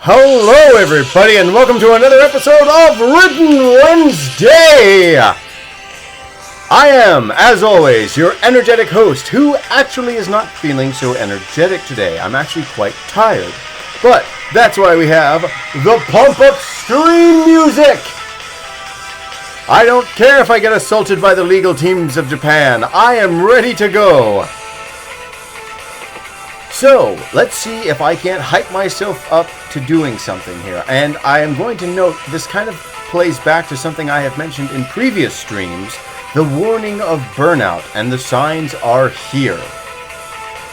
Hello, everybody, and welcome to another episode of Written Wednesday! I am, as always, your energetic host, who actually is not feeling so energetic today. I'm actually quite tired. But that's why we have the Pump Up Stream music! I don't care if I get assaulted by the legal teams of Japan. I am ready to go. So, let's see if I can't hype myself up to doing something here. And I am going to note, this kind of plays back to something I have mentioned in previous streams, the warning of burnout, and the signs are here.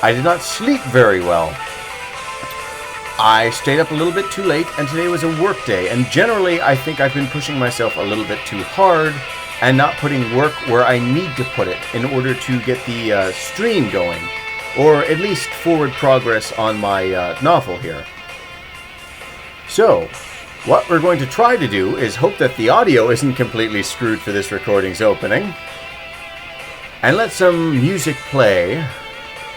I did not sleep very well. I stayed up a little bit too late, and today was a work day, and generally I think I've been pushing myself a little bit too hard and not putting work where I need to put it in order to get the stream going, or at least forward progress on my novel here. So, what we're going to try to do is hope that the audio isn't completely screwed for this recording's opening, and let some music play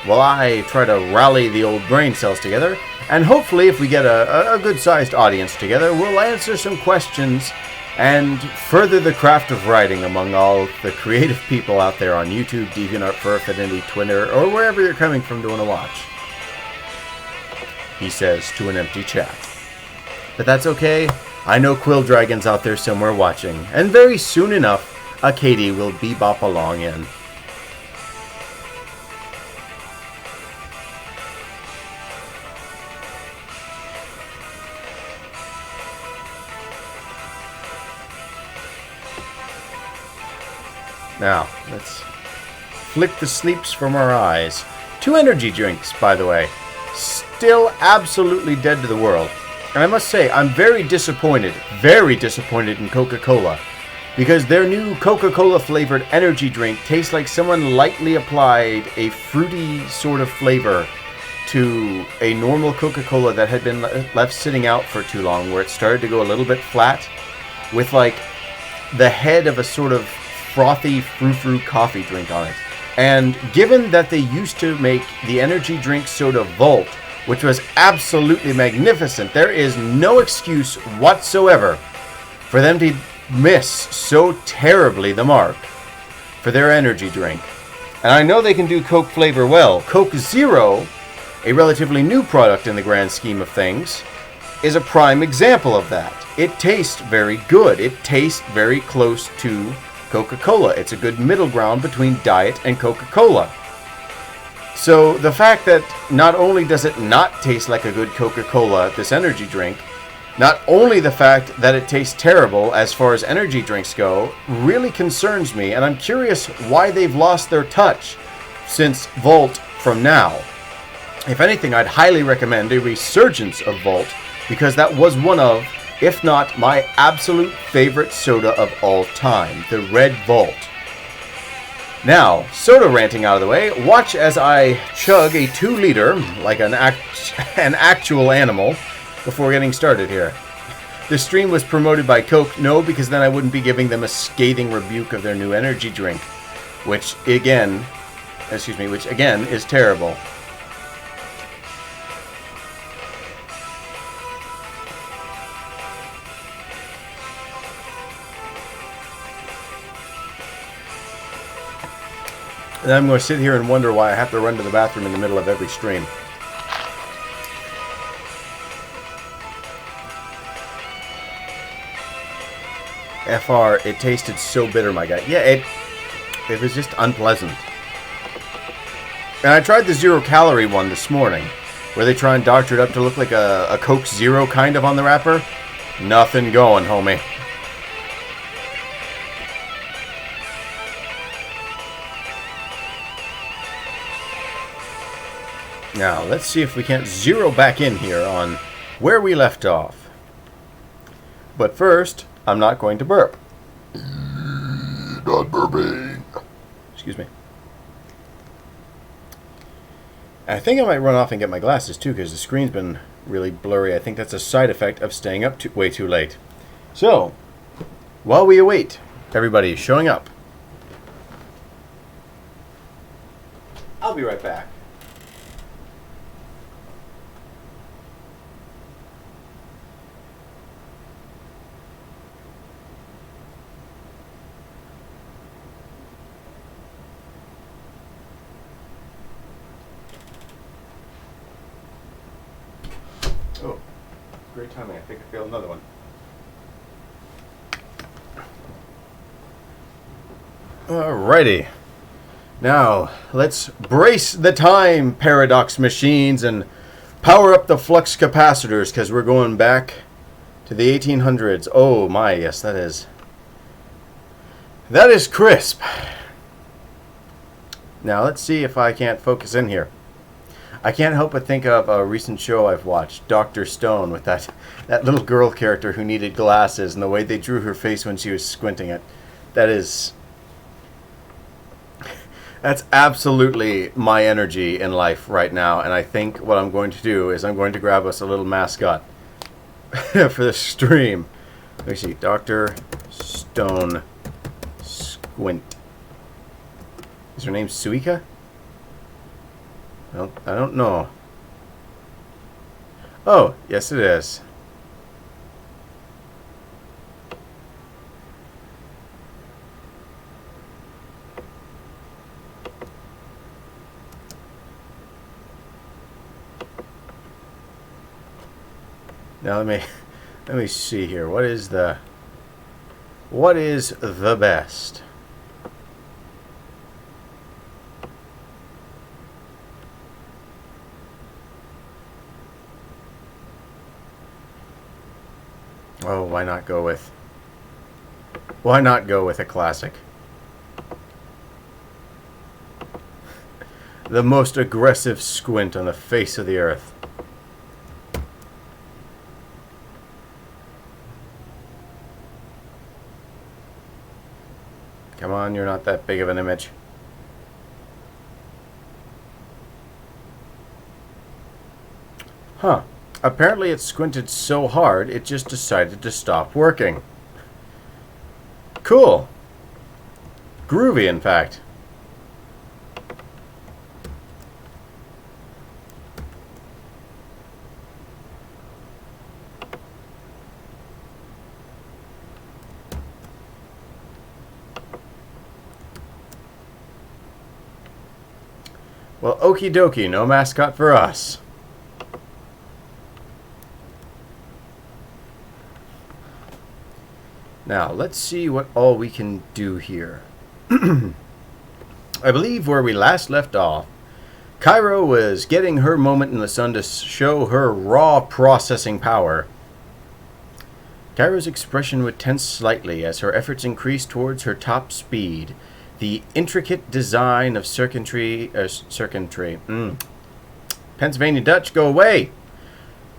while I try to rally the old brain cells together. And hopefully, if we get a good-sized audience together, we'll answer some questions and further the craft of writing among all the creative people out there on YouTube, DeviantArt, Fur Affinity, Twitter, or wherever you're coming from doing a watch. He says to an empty chat. But that's okay. I know Quill Dragon's out there somewhere watching, and very soon enough, a Katie will bebop along in. Now, let's flick the sleeps from our eyes. 2 energy drinks, by the way. Still absolutely dead to the world. And I must say, I'm very disappointed in Coca-Cola. Because their new Coca-Cola flavored energy drink tastes like someone lightly applied a fruity sort of flavor to a normal Coca-Cola that had been left sitting out for too long, where it started to go a little bit flat, with like the head of a sort of frothy frou-frou coffee drink on it. And given that they used to make the energy drink soda Volt, which was absolutely magnificent, there is no excuse whatsoever for them to miss so terribly the mark for their energy drink. And I know they can do Coke flavor well. Coke Zero, a relatively new product in the grand scheme of things, is a prime example of that. It tastes very good. It tastes very close to Coca-Cola. It's a good middle ground between Diet and Coca-Cola. So the fact that not only does it not taste like a good Coca-Cola, this energy drink, not only the fact that it tastes terrible as far as energy drinks go, really concerns me, and I'm curious why they've lost their touch since Volt from now. If anything, I'd highly recommend a resurgence of Volt, because that was one of, if not my absolute favorite soda of all time, the Red Volt. Now, soda ranting out of the way, watch as I chug a 2-liter, like an actual animal, before getting started here. This stream was promoted by Coke, no, because then I wouldn't be giving them a scathing rebuke of their new energy drink, which again is terrible. And I'm going to sit here and wonder why I have to run to the bathroom in the middle of every stream. FR, it tasted so bitter, my guy. Yeah, it was just unpleasant. And I tried the 0-calorie one this morning, where they try and doctor it up to look like a Coke Zero kind of on the wrapper. Nothing going, homie. Now, let's see if we can't zero back in here on where we left off. But first, I'm not going to burp. Not burping. Excuse me. I think I might run off and get my glasses too, because the screen's been really blurry. I think that's a side effect of staying up way too late. So, while we await everybody showing up, I'll be right back. Oh, great timing. I think I failed another one. Alrighty. Now, let's brace the time, paradox machines, and power up the flux capacitors, because we're going back to the 1800s. Oh my, yes, that is crisp. Now, let's see if I can't focus in here. I can't help but think of a recent show I've watched, Dr. Stone, with that little girl character who needed glasses, and the way they drew her face when she was squinting it. That's absolutely my energy in life right now, and I think what I'm going to do is I'm going to grab us a little mascot for the stream. Let me see, Dr. Stone Squint. Is her name Suika? Well, I don't know. Oh, yes it is. Now let me see here. What is the best? Oh, why not go with a classic? The most aggressive squint on the face of the earth. Come on, you're not that big of an image. Huh. Apparently it squinted so hard, it just decided to stop working. Cool. Groovy, in fact. Well, okie dokie, no mascot for us. Now, let's see what all we can do here. I believe where we last left off, Cairo was getting her moment in the sun to show her raw processing power. Cairo's expression would tense slightly as her efforts increased towards her top speed. The intricate design of circuitry. Pennsylvania Dutch, go away!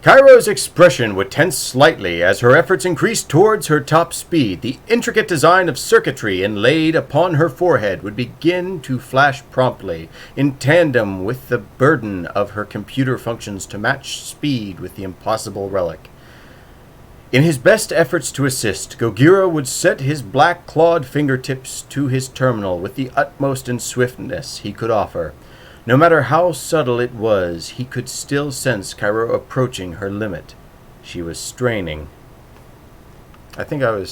Cairo's expression would tense slightly as her efforts increased towards her top speed. The intricate design of circuitry inlaid upon her forehead would begin to flash promptly, in tandem with the burden of her computer functions to match speed with the impossible relic. In his best efforts to assist, Gojira would set his black-clawed fingertips to his terminal with the utmost in swiftness he could offer. No matter how subtle it was, he could still sense Cairo approaching her limit. She was straining. I think I'm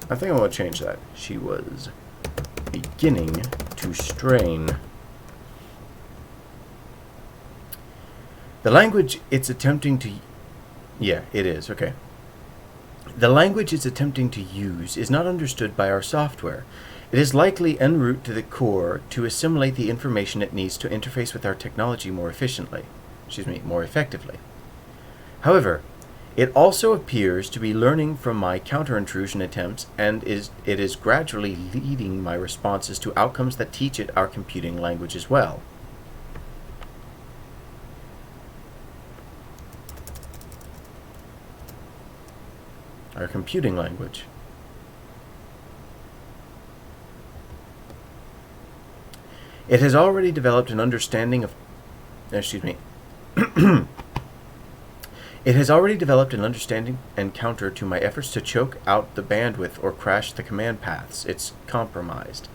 going to change that. She was beginning to strain. The language it's attempting to... Yeah, it is. Okay. The language it's attempting to use is not understood by our software. It is likely en route to the core to assimilate the information it needs to interface with our technology more effectively. However, it also appears to be learning from my counter-intrusion attempts, and it is gradually leading my responses to outcomes that teach it our computing language as well. Our computing language. It has already developed an understanding of... It has already developed an understanding and counter to my efforts to choke out the bandwidth or crash the command paths. It's compromised.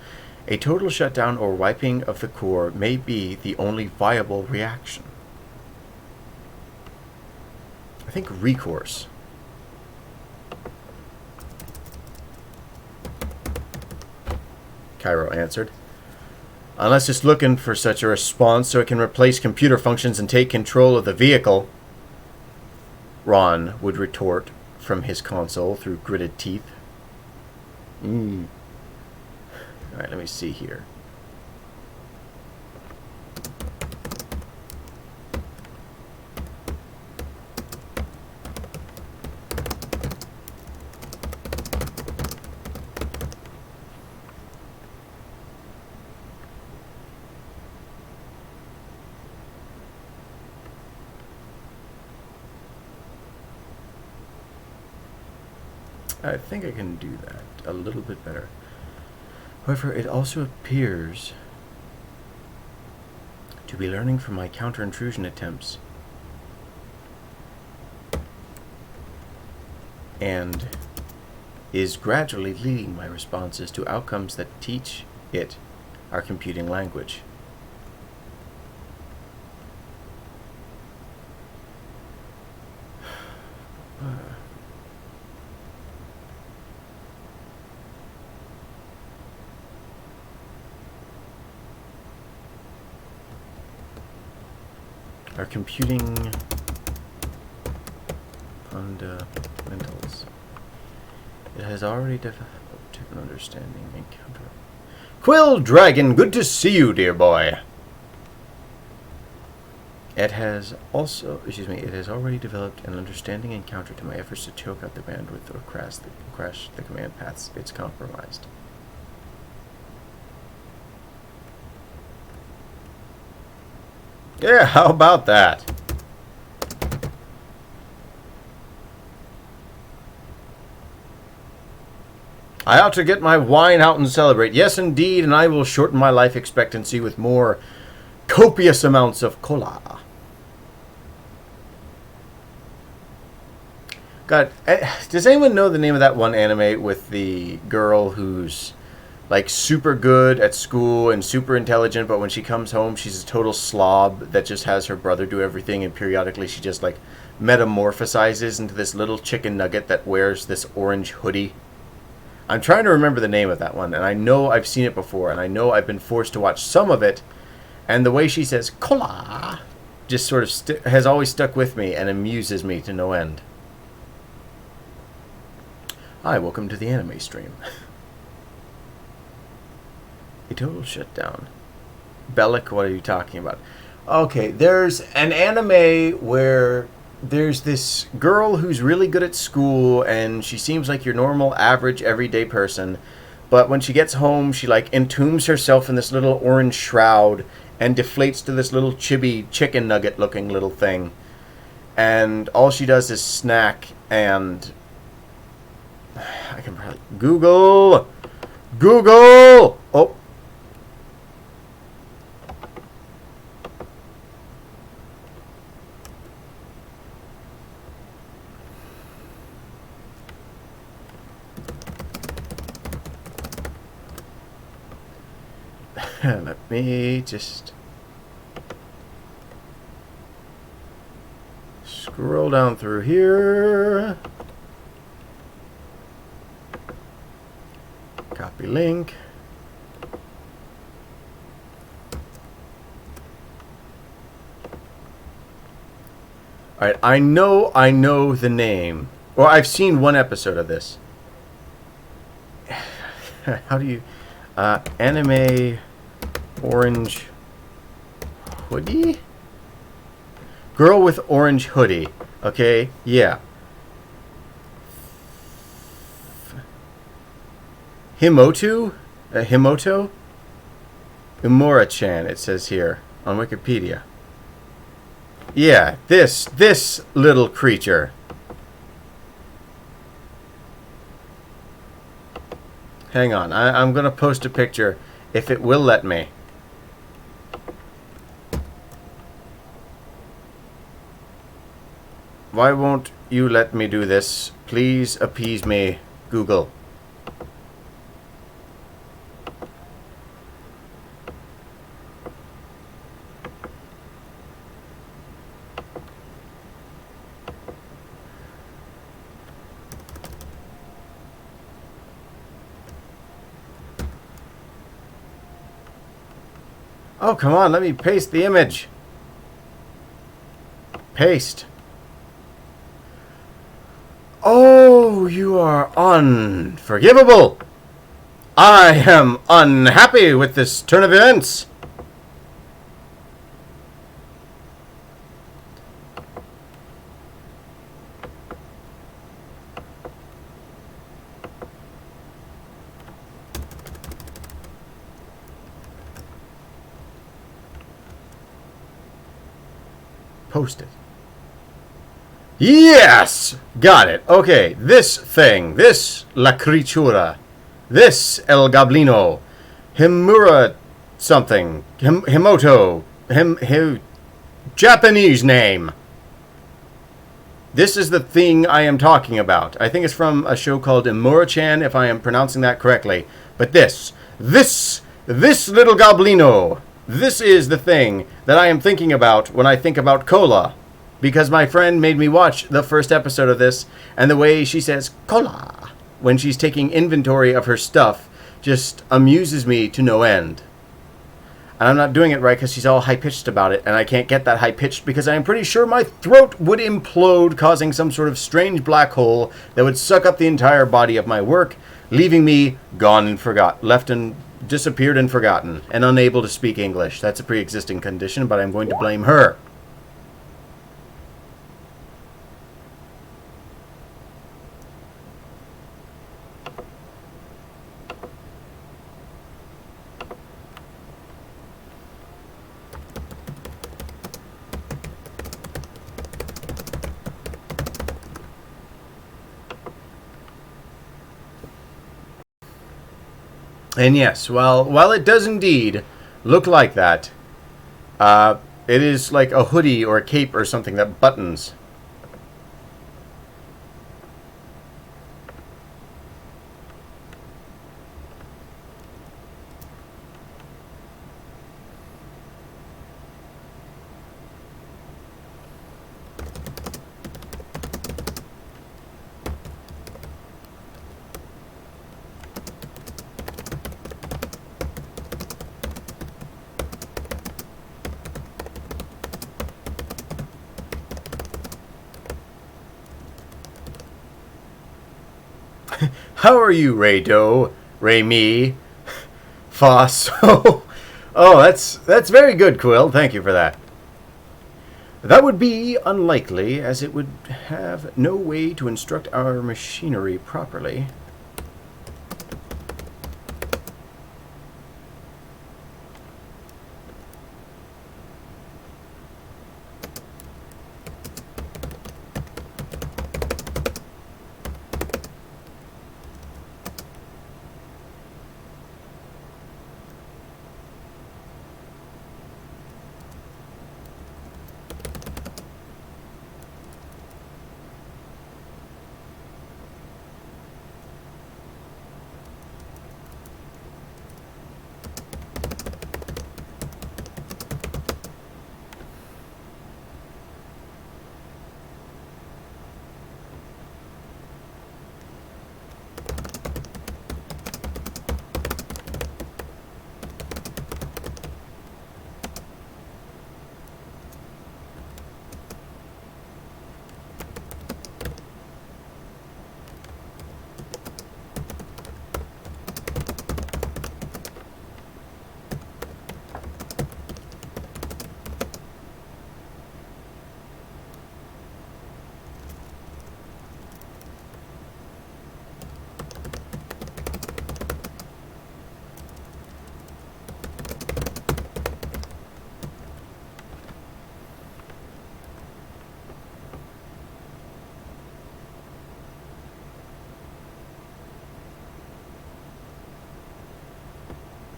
A total shutdown or wiping of the core may be the only viable reaction. I think recourse. Cairo answered. Unless it's looking for such a response so it can replace computer functions and take control of the vehicle, Ron would retort from his console through gritted teeth. Alright, let me see here. I think I can do that a little bit better. However, it also appears to be learning from my counter-intrusion attempts and is gradually leading my responses to outcomes that teach it our computing language. Our computing fundamentals. It has already developed an understanding and counter. Quill Dragon, good to see you, dear boy. It has already developed an understanding and counter to my efforts to choke out the bandwidth or crash the command paths it's compromised. Yeah, how about that? I ought to get my wine out and celebrate. Yes, indeed, and I will shorten my life expectancy with more copious amounts of cola. God, does anyone know the name of that one anime with the girl who's like super good at school and super intelligent, but when she comes home, she's a total slob that just has her brother do everything, and periodically she just like metamorphosizes into this little chicken nugget that wears this orange hoodie? I'm trying to remember the name of that one, and I know I've seen it before, and I know I've been forced to watch some of it, and the way she says "cola" just sort of has always stuck with me and amuses me to no end. Hi, welcome to the anime stream. A total shutdown. Bellic, what are you talking about? Okay, there's an anime where there's this girl who's really good at school, and she seems like your normal, average, everyday person, but when she gets home, she like entombs herself in this little orange shroud and deflates to this little chibi chicken nugget looking little thing, and all she does is snack. And I can probably Google. Oh, let me just scroll down through here. Copy link. Alright, I know the name. Or I've seen one episode of this. How do you... anime orange hoodie? Girl with orange hoodie. Okay, yeah. Himoto? Umura-chan, it says here on Wikipedia. Yeah, this little creature. Hang on, I'm gonna post a picture if it will let me. Why won't you let me do this? Please appease me, Google. Oh, come on, let me paste the image. Paste. Oh, you are unforgivable. I am unhappy with this turn of events. Post it. Yes! Got it. Okay, this thing, this La Criatura, this El Goblino, Himura something, Himoto, Japanese name. This is the thing I am talking about. I think it's from a show called Imura-chan, if I am pronouncing that correctly. But this little Goblino, this is the thing that I am thinking about when I think about cola. Because my friend made me watch the first episode of this, and the way she says cola when she's taking inventory of her stuff just amuses me to no end. And I'm not doing it right because she's all high-pitched about it, and I can't get that high-pitched because I'm pretty sure my throat would implode, causing some sort of strange black hole that would suck up the entire body of my work, leaving me gone and left and disappeared and forgotten, and unable to speak English. That's a pre-existing condition, but I'm going to blame her. And yes, while it does indeed look like that, it is like a hoodie or a cape or something that buttons. How are you, Ray-Do? Ray-Me? Foss? Oh, that's very good, Quill. Thank you for that. That would be unlikely, as it would have no way to instruct our machinery properly.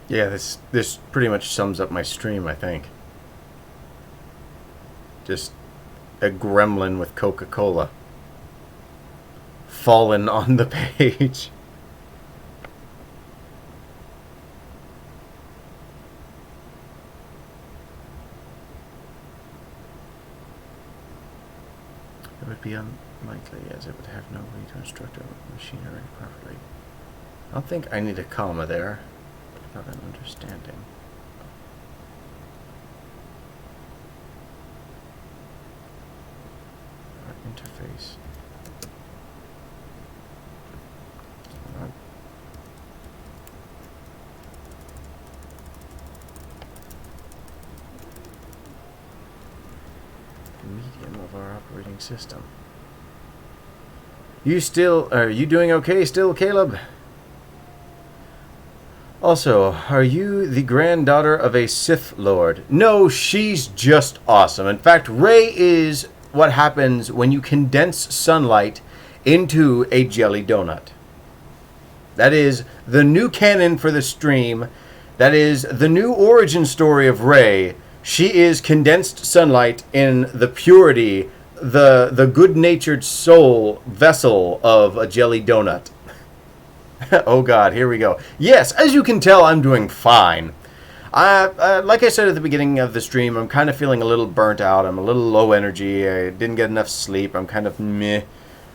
Yeah, this pretty much sums up my stream, I think. Just a gremlin with Coca-Cola fallen on the page. It would be unlikely, as it would have no way to instruct our machinery properly. I don't think I need a comma there. Not an understanding. interface. Medium of our operating system. Are you doing okay still, Caleb? Also, are you the granddaughter of a Sith Lord? No, she's just awesome. In fact, Rey is what happens when you condense sunlight into a jelly donut. That is the new canon for the stream. That is the new origin story of Rey. She is condensed sunlight in the purity, the good-natured soul vessel of a jelly donut. Oh God, here we go. Yes, as you can tell, I'm doing fine. Like I said at the beginning of the stream, I'm kind of feeling a little burnt out. I'm a little low energy. I didn't get enough sleep. I'm kind of meh.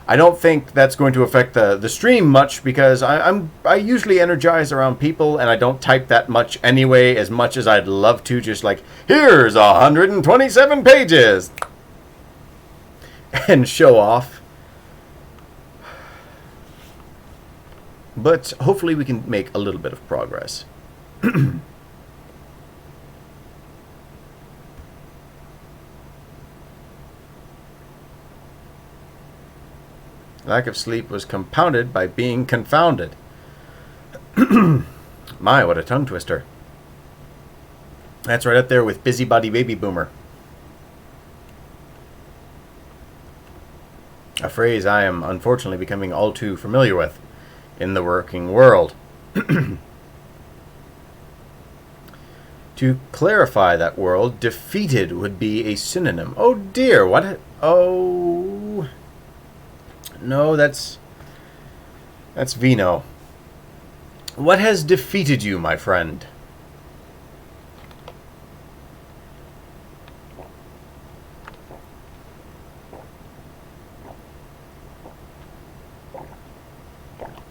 I don't think that's going to affect the stream much because I usually energize around people and I don't type that much anyway, as much as I'd love to. Just like, here's 127 pages and show off. But hopefully we can make a little bit of progress. Lack of sleep was compounded by being confounded. My, what a tongue twister. That's right up there with busybody baby boomer. A phrase I am unfortunately becoming all too familiar with in the working world. To clarify that world, defeated would be a synonym. Oh dear, what? Oh... No, that's Vino. What has defeated you, my friend?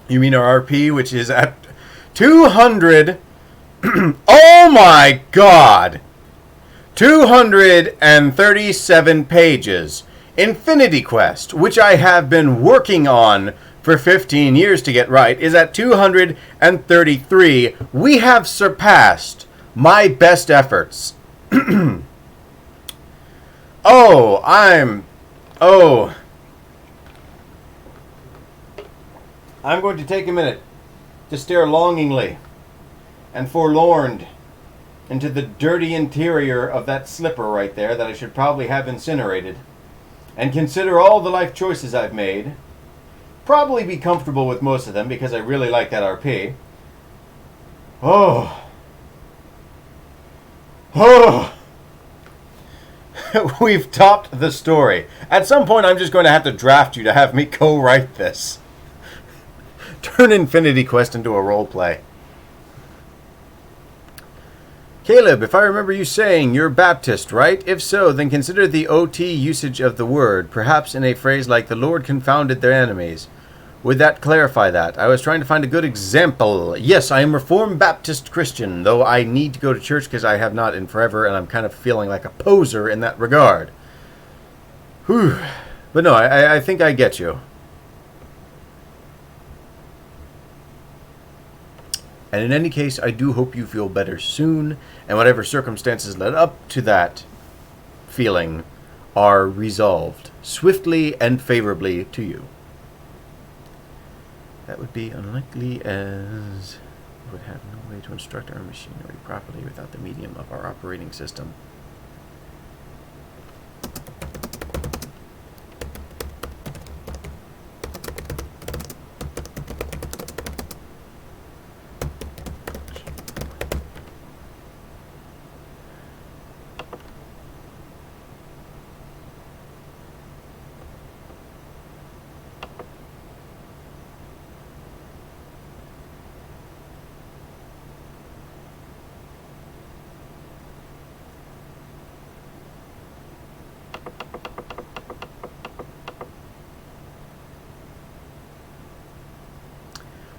You mean our RP, which is at 200... Oh my God! 237 pages. Infinity Quest, which I have been working on for 15 years to get right, is at 233. We have surpassed my best efforts. I'm going to take a minute to stare longingly and forlorn into the dirty interior of that slipper right there that I should probably have incinerated. And consider all the life choices I've made. Probably be comfortable with most of them because I really like that RP. Oh. We've topped the story. At some point I'm just going to have to draft you to have me co-write this. Turn Infinity Quest into a roleplay. Caleb, if I remember you saying you're Baptist, right? If so, then consider the OT usage of the word, perhaps in a phrase like the Lord confounded their enemies. Would that clarify that? I was trying to find a good example. Yes, I am Reformed Baptist Christian, though I need to go to church because I have not in forever, and I'm kind of feeling like a poser in that regard. Whew. But no, I think I get you. And in any case, I do hope you feel better soon, and whatever circumstances led up to that feeling are resolved swiftly and favorably to you. That would be unlikely, as we would have no way to instruct our machinery properly without the medium of our operating system.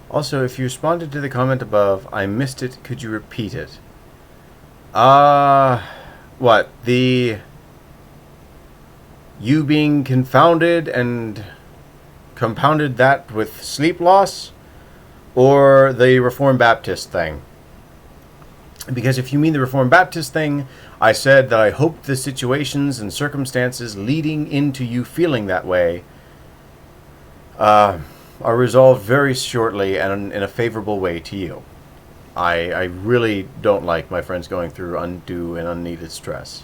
Also, if you responded to the comment above, I missed it. Could you repeat it? What? The you being confounded and compounded that with sleep loss, or the Reformed Baptist thing? Because if you mean the Reformed Baptist thing, I said that I hoped the situations and circumstances leading into you feeling that way are resolved very shortly and in a favorable way to you. I really don't like my friends going through undue and unneeded stress.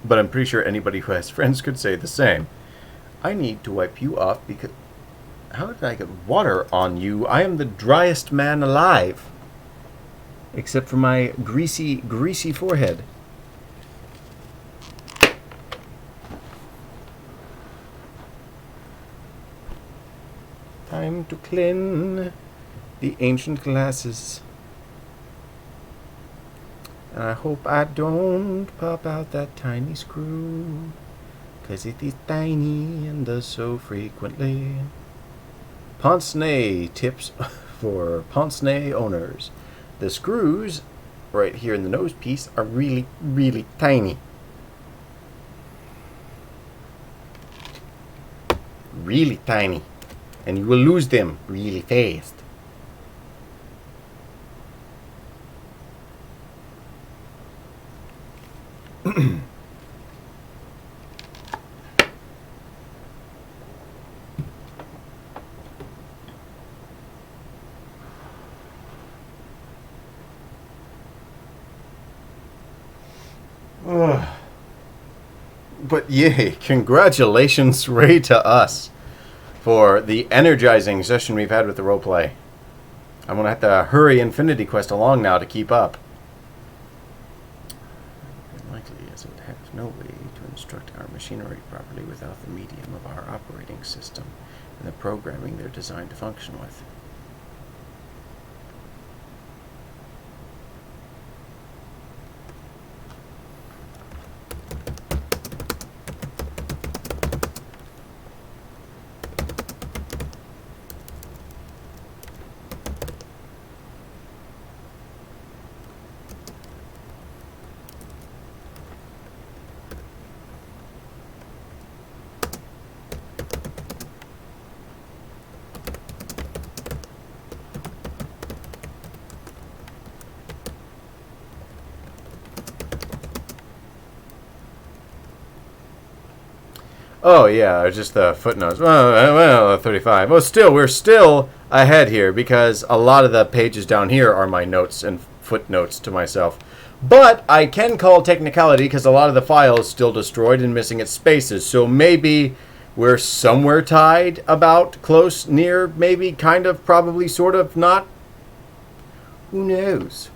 But I'm pretty sure anybody who has friends could say the same. I need to wipe you off because... How did I get water on you? I am the driest man alive. Except for my greasy forehead. Time to clean the ancient glasses. And I hope I don't pop out that tiny screw, 'cause it is tiny and does so frequently. Pince-nez tips for pince-nez owners. The screws right here in the nose piece are really, really tiny. Really tiny. And you will lose them really fast. But yay, congratulations, Ray, to us for the energizing session we've had with the roleplay. I'm going to have to hurry Infinity Quest along now to keep up. Likely as it has no way to instruct our machinery properly without the medium of our operating system and the programming they're designed to function with. Oh, yeah, just the footnotes. Well, 35. Well, still, we're still ahead here because a lot of the pages down here are my notes and footnotes to myself. But I can call technicality because a lot of the file is still destroyed and missing its spaces. So maybe we're somewhere tied, about, close, near, maybe, kind of, probably, sort of, not. Who knows?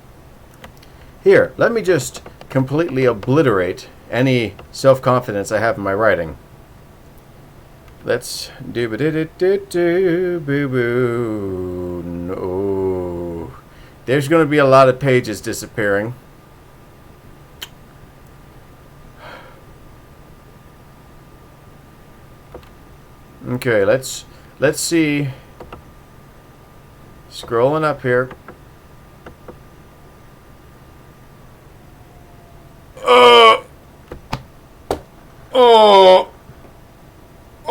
Here, let me just completely obliterate any self-confidence I have in my writing. Let's do boo boo. No. There's going to be a lot of pages disappearing. Okay, let's see. Scrolling up here.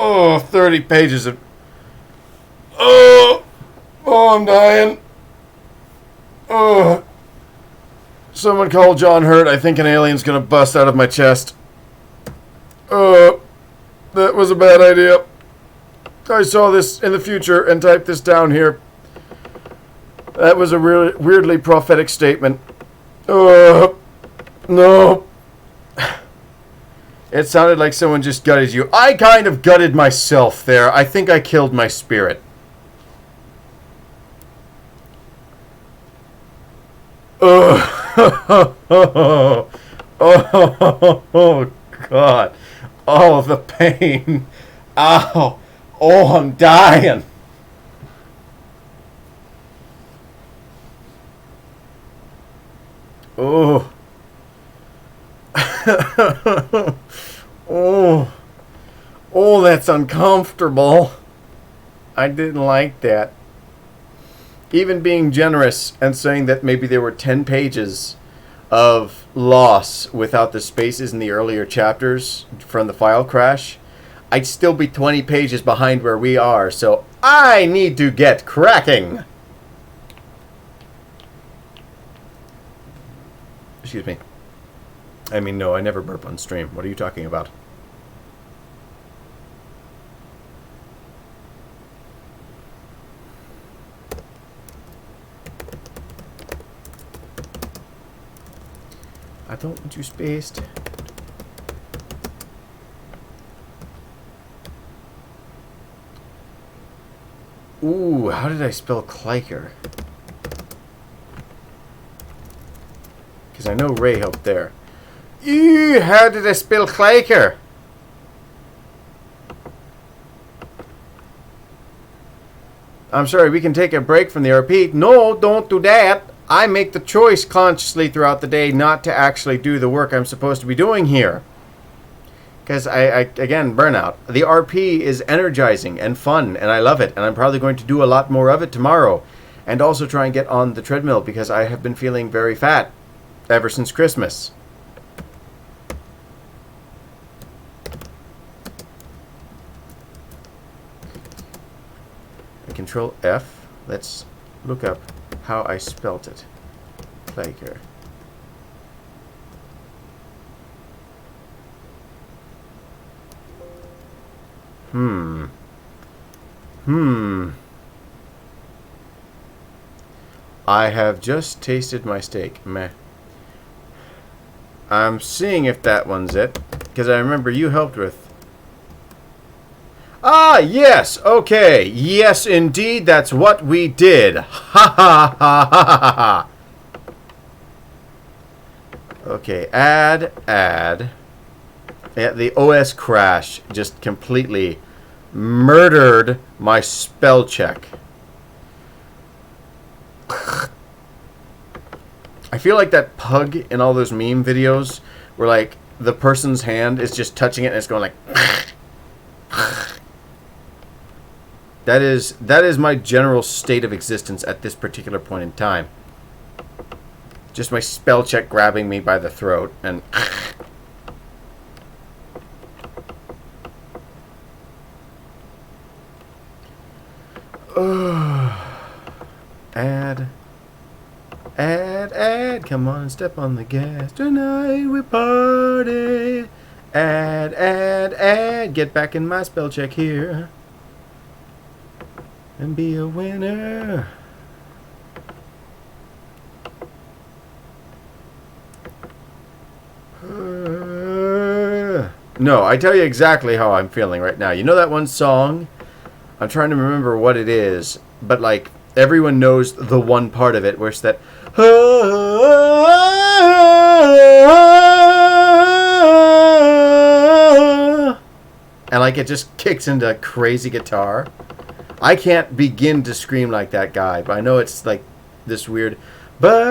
Oh, 30 pages of... Oh, I'm dying. Oh. Someone call John Hurt. I think an alien's gonna bust out of my chest. Oh, that was a bad idea. I saw this in the future and typed this down here. That was a really weirdly prophetic statement. Oh, no. It sounded like someone just gutted you. I kind of gutted myself there. I think I killed my spirit. Oh, oh, God. Oh, the pain. Ow. Oh, I'm dying. Oh. Oh, that's uncomfortable. I didn't like that. Even being generous and saying that maybe there were 10 pages of loss without the spaces in the earlier chapters from the file crash, I'd still be 20 pages behind where we are, so I need to get cracking. Excuse me. I mean, no, I never burp on stream. What are you talking about? I don't want you spaced. Ooh, how did I spell Kliker? Because I know Ray helped there. Ew, how did I spell Kliker? I'm sorry, we can take a break from the RP. No, don't do that. I make the choice consciously throughout the day not to actually do the work I'm supposed to be doing here. Because again, burnout. The RP is energizing and fun, and I love it. And I'm probably going to do a lot more of it tomorrow. And also try and get on the treadmill, because I have been feeling very fat ever since Christmas. Control F. Let's look up how I spelt it. Kliker. I have just tasted my steak. Meh. I'm seeing if that one's it, because I remember you helped with. Ah, yes, okay. Yes, indeed, that's what we did. Ha ha ha ha ha ha. Okay, add. Yeah, the OS crash just completely murdered my spell check. I feel like that pug in all those meme videos where, like, the person's hand is just touching it and it's going like... That is my general state of existence at this particular point in time. Just my spell check grabbing me by the throat and... Add, come on and step on the gas. Tonight we party. Add, get back in my spell check here. And be a winner. No, I tell you exactly how I'm feeling right now. You know that one song? I'm trying to remember what it is, but like everyone knows the one part of it where it's that and like it just kicks into crazy guitar. I can't begin to scream like that guy, but I know it's like this weird and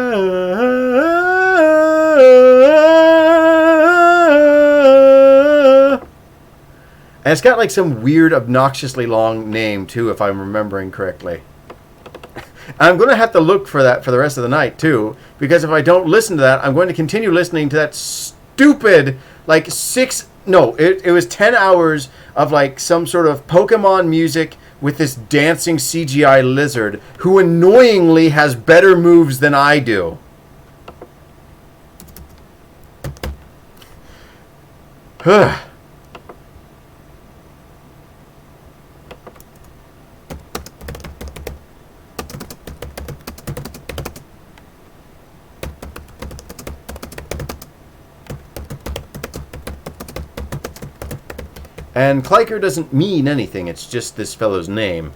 it's got like some weird obnoxiously long name too, if I'm remembering correctly. I'm going to have to look for that for the rest of the night, too. Because if I don't listen to that, I'm going to continue listening to that stupid, like, it was 10 hours of, like, some sort of Pokemon music with this dancing CGI lizard who annoyingly has better moves than I do. And Kliker doesn't mean anything, it's just this fellow's name.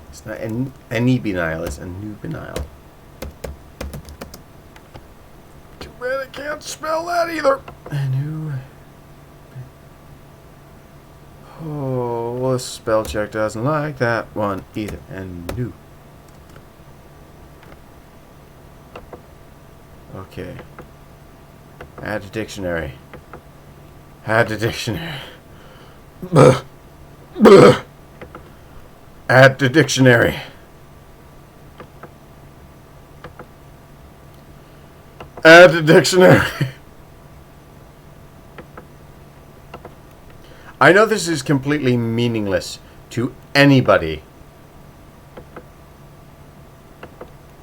It's not Anibenile, it's Anubenile. Too bad I can't can't spell that either. Anu. Oh, the spell check doesn't like that one either. Anu. Okay. Add to dictionary. Add to dictionary. Buh. Buh. Add to dictionary. Add to dictionary. I know this is completely meaningless to anybody,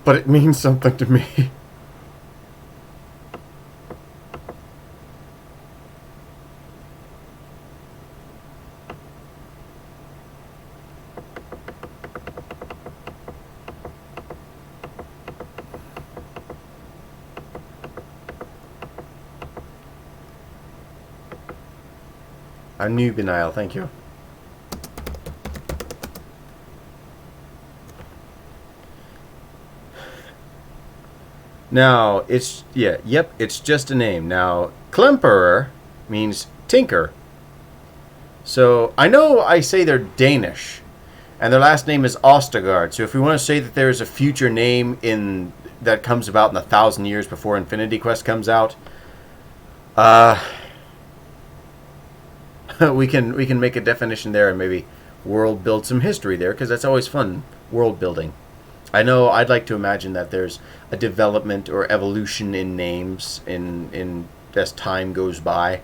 but it means something to me. A Nubenile, thank you. Now, it's just a name. Now, Klemperer means tinker. So, I know I say they're Danish, and their last name is Ostergaard. So, if we want to say that there is a future name that comes about in 1,000 years before Infinity Quest comes out, we can make a definition there and maybe world build some history there, because that's always fun, world building. I know I'd like to imagine that there's a development or evolution in names in as time goes by.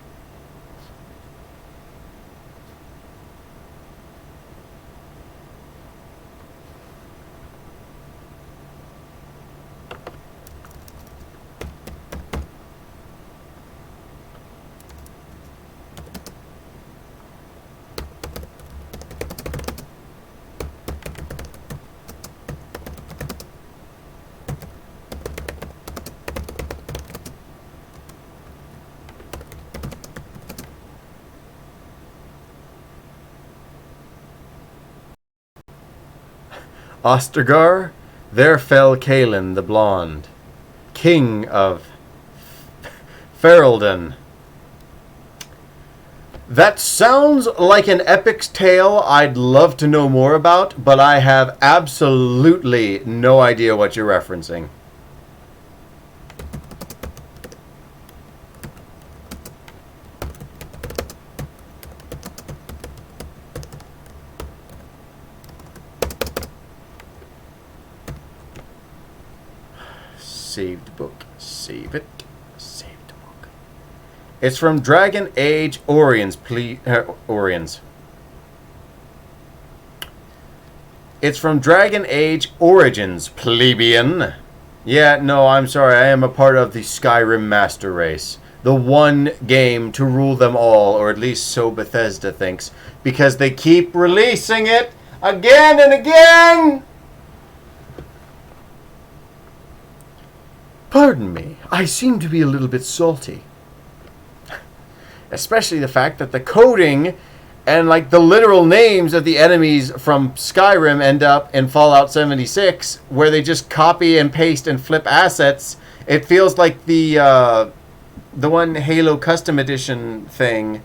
Ostergar, there fell Kalen the Blonde, king of Ferelden. That sounds like an epic's tale I'd love to know more about, but I have absolutely no idea what you're referencing. Saved book. Save it. Saved book. It's from Dragon Age Orions. Orions. It's from Dragon Age Origins, plebeian. Yeah, no, I'm sorry. I am a part of the Skyrim Master Race. The one game to rule them all, or at least so Bethesda thinks, because they keep releasing it again and again! Pardon me, I seem to be a little bit salty. Especially the fact that the coding and like the literal names of the enemies from Skyrim end up in Fallout 76, where they just copy and paste and flip assets. It feels like the one Halo Custom Edition thing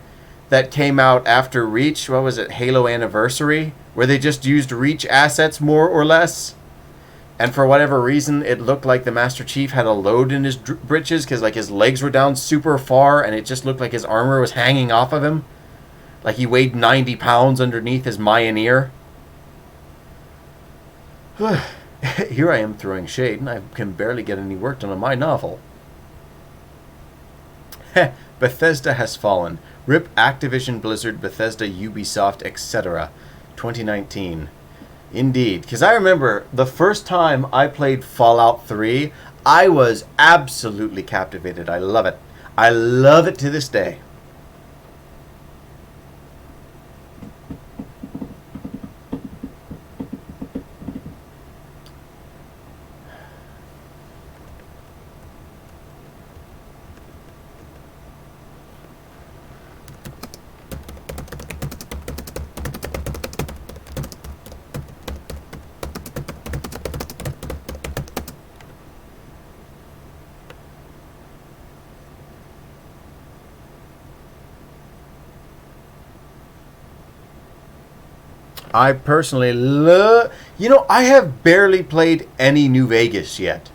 that came out after Reach. What was it? Halo Anniversary, where they just used Reach assets more or less. And for whatever reason, it looked like the Master Chief had a load in his britches, because like his legs were down super far, and it just looked like his armor was hanging off of him. Like he weighed 90 pounds underneath his Mioneer. Here I am throwing shade, and I can barely get any work done on my novel. Bethesda has fallen. RIP Activision, Blizzard, Bethesda, Ubisoft, etc. 2019. Indeed, because I remember the first time I played Fallout 3, I was absolutely captivated. I love it. I love it to this day. I personally love... You know, I have barely played any New Vegas yet.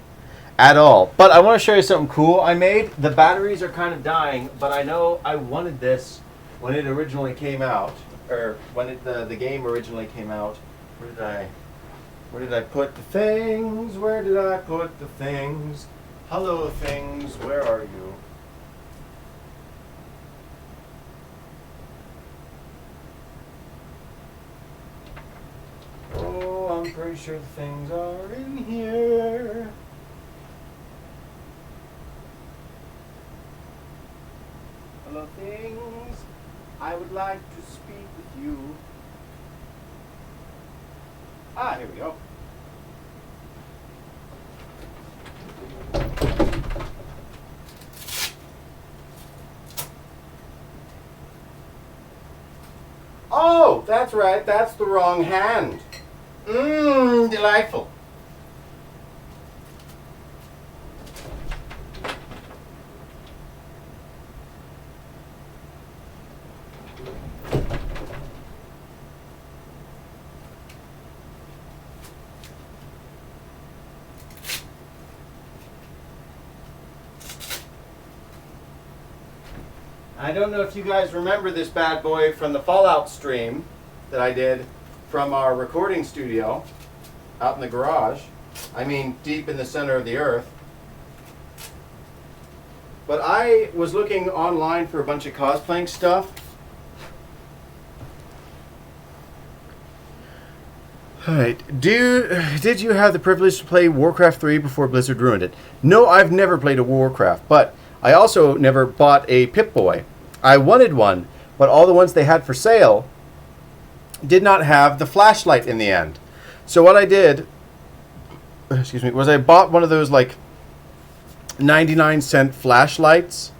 At all. But I want to show you something cool I made. The batteries are kind of dying, but I know I wanted this when it originally came out. Or when the game originally came out. Where did I put the things? Where did I put the things? Hello, things. Where are you? Oh, I'm pretty sure the things are in here. Hello, things. I would like to speak with you. Ah, here we go. Oh, that's right. That's the wrong hand. Delightful. I don't know if you guys remember this bad boy from the Fallout stream that I did from our recording studio out in the garage. I mean, deep in the center of the earth. But I was looking online for a bunch of cosplaying stuff. Alright, did you have the privilege to play Warcraft 3 before Blizzard ruined it? No, I've never played a Warcraft, but I also never bought a Pip-Boy. I wanted one, but all the ones they had for sale did not have the flashlight in the end. So what I did, was I bought one of those like 99-cent flashlights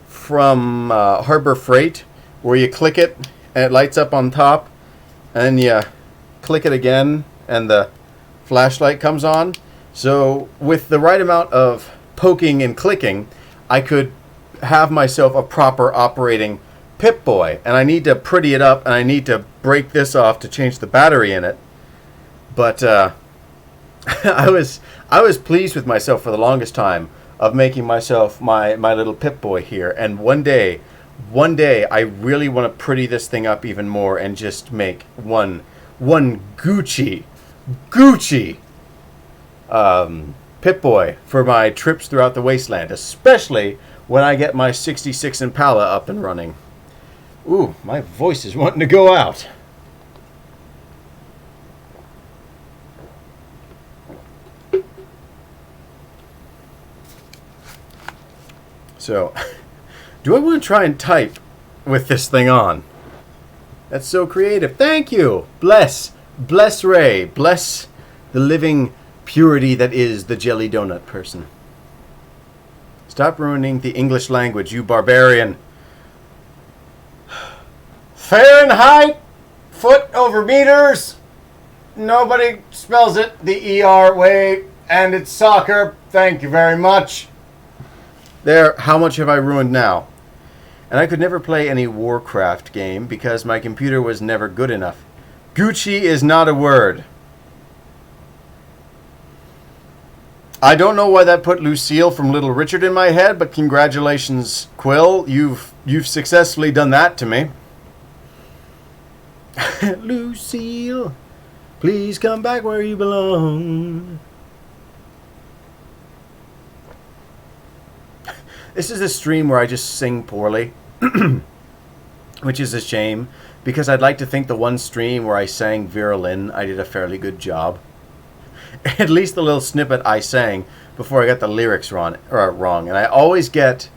from Harbor Freight, where you click it and it lights up on top, and you click it again and the flashlight comes on. So with the right amount of poking and clicking, I could have myself a proper operating Pip-Boy. And I need to pretty it up, and I need to break this off to change the battery in it. But I was pleased with myself for the longest time of making myself my little Pip-Boy here. And one day I really want to pretty this thing up even more and just make one Gucci Pip-Boy for my trips throughout the wasteland, especially when I get my 66 Impala up and running. Ooh, my voice is wanting to go out. So, do I want to try and type with this thing on? That's so creative. Thank you. Bless Ray. Bless the living purity that is the jelly donut person. Stop ruining the English language, you barbarian. Fahrenheit, foot over meters. Nobody spells it the ER way, and it's soccer. Thank you very much. There, how much have I ruined now? And I could never play any Warcraft game because my computer was never good enough. Gucci is not a word. I don't know why that put Lucille from Little Richard in my head, but congratulations, Quill. You've successfully done that to me. Lucille, please come back where you belong. This is a stream where I just sing poorly, which is a shame, because I'd like to think the one stream where I sang Vera Lynn, I did a fairly good job. At least the little snippet I sang before I got the lyrics wrong. And I always get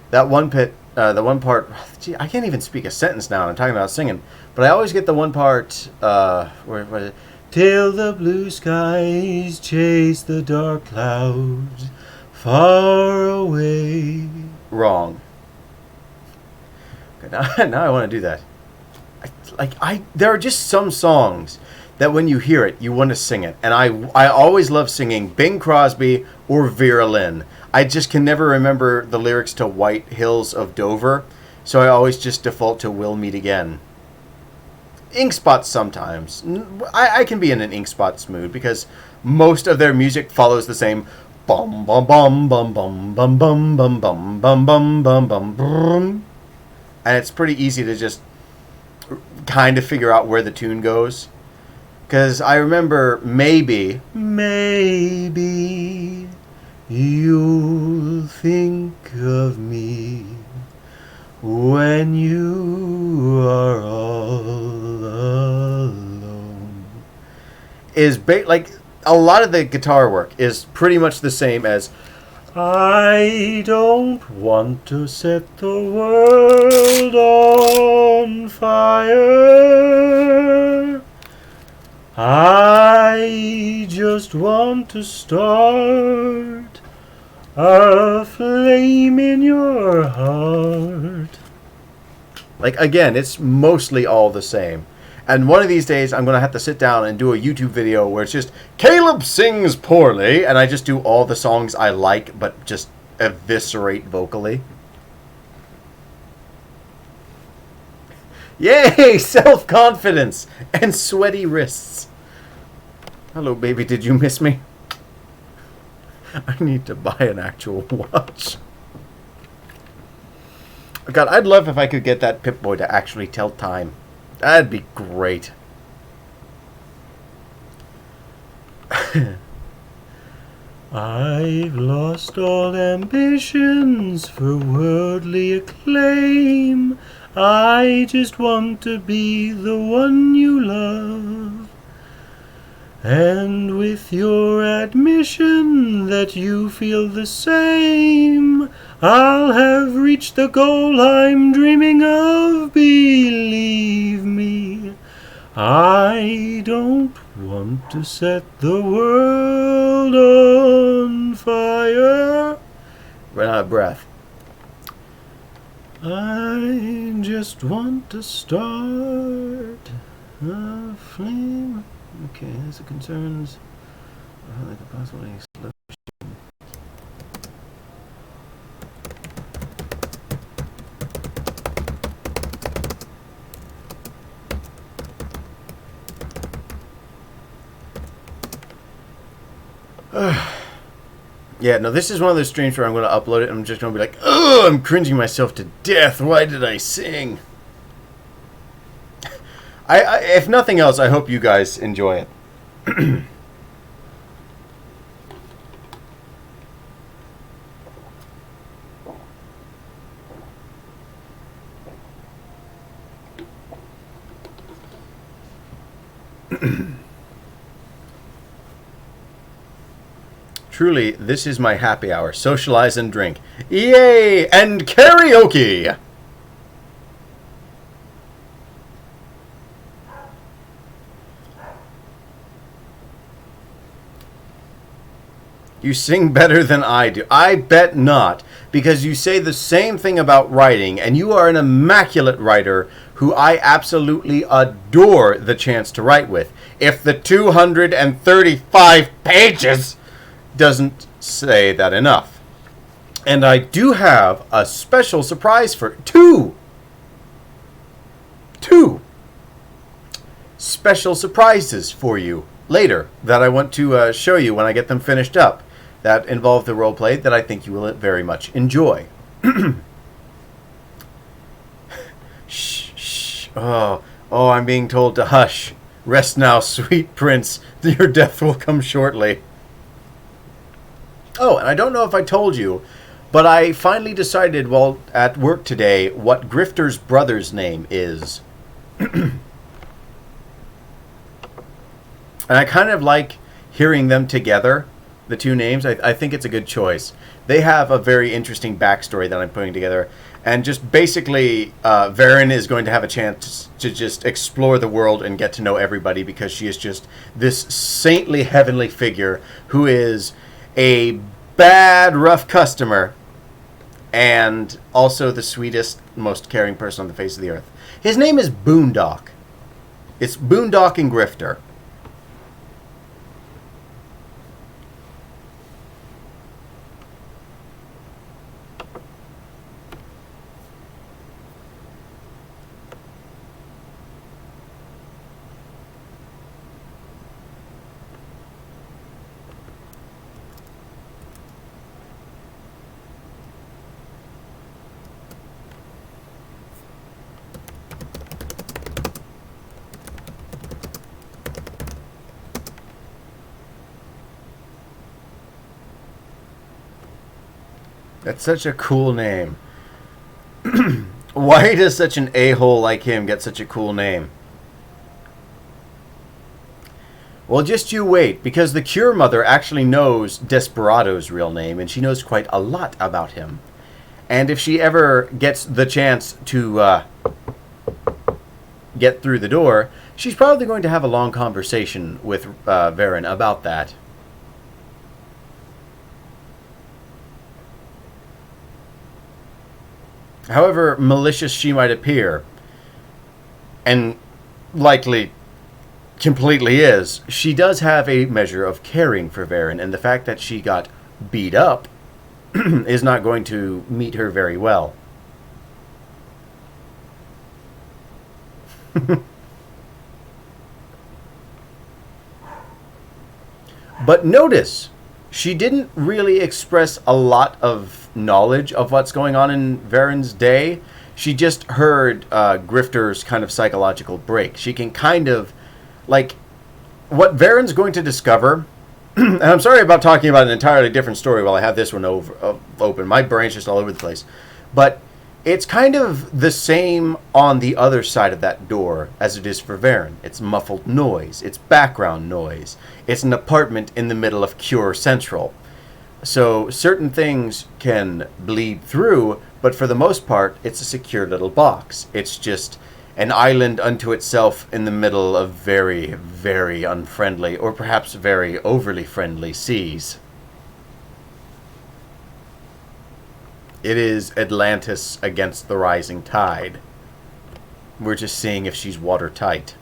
that one part. Gee, I can't even speak a sentence now. I'm talking about singing, but I always get the one part where was it? Till the blue skies chase the dark clouds far away. Wrong. Okay, now I want to do that. There are just some songs that when you hear it, you want to sing it. And I always love singing Bing Crosby or Vera Lynn. I just can never remember the lyrics to White Hills of Dover, so I always just default to We'll Meet Again. Ink Spots sometimes. I can be in an Ink Spots mood because most of their music follows the same bum bum bum bum bum bum bum bum bum bum bum bum bum bum, and it's pretty easy to just kind of figure out where the tune goes. Because I remember maybe you'll think of me when you are all alone. Like a lot of the guitar work is pretty much the same as I don't want to set the world on fire. I just want to start a flame in your heart. Like, again, it's mostly all the same. And one of these days, I'm going to have to sit down and do a YouTube video where it's just, Caleb sings poorly, and I just do all the songs I like, but just eviscerate vocally. Yay! Self-confidence and sweaty wrists. Hello, baby. Did you miss me? I need to buy an actual watch. God, I'd love if I could get that Pip-Boy to actually tell time. That'd be great. I've lost all ambitions for worldly acclaim. I just want to be the one you love. And with your admission that you feel the same, I'll have reached the goal I'm dreaming of, believe me. I don't want to set the world on fire. Run out of breath. I just want to start a flame. Okay, as it concerns like a possible explosion. Yeah, no, this is one of those streams where I'm going to upload it and I'm just going to be like, oh, I'm cringing myself to death. Why did I sing? If nothing else, I hope you guys enjoy it. Truly, this is my happy hour. Socialize and drink. Yay! And karaoke! You sing better than I do. I bet not, because you say the same thing about writing, and you are an immaculate writer who I absolutely adore the chance to write with. If the 235 pages doesn't say that enough. And I do have a special surprise for two special surprises for you later that I want to show you when I get them finished up. That involve the roleplay that I think you will very much enjoy. Shh, shh. Oh, I'm being told to hush. Rest now, sweet prince. Your death will come shortly. Oh, and I don't know if I told you, but I finally decided while at work today what Grifter's brother's name is. And I kind of like hearing them together. The two names, I think it's a good choice. They have a very interesting backstory that I'm putting together. And just basically, Varen is going to have a chance to just explore the world and get to know everybody because she is just this saintly heavenly figure who is a bad, rough customer and also the sweetest, most caring person on the face of the earth. His name is Boondock. It's Boondock and Grifter. That's such a cool name. Why does such an a-hole like him get such a cool name? Well, just you wait, because the Cure Mother actually knows Desperado's real name, and she knows quite a lot about him. And if she ever gets the chance to get through the door, she's probably going to have a long conversation with Varen about that. However malicious she might appear, and likely completely is, she does have a measure of caring for Varen, and the fact that she got beat up is not going to meet her very well. But notice, she didn't really express a lot of knowledge of what's going on in Varen's day. She just heard Grifter's kind of psychological break. She can kind of, like, what Varen's going to discover, and I'm sorry about talking about an entirely different story while I have this one open. My brain's just all over the place. But it's kind of the same on the other side of that door as it is for Varen. It's muffled noise. It's background noise. It's an apartment in the middle of Cure Central. So certain things can bleed through, but for the most part, it's a secure little box. It's just an island unto itself in the middle of very, very unfriendly, or perhaps very overly friendly seas. It is Atlantis against the rising tide. We're just seeing if she's watertight.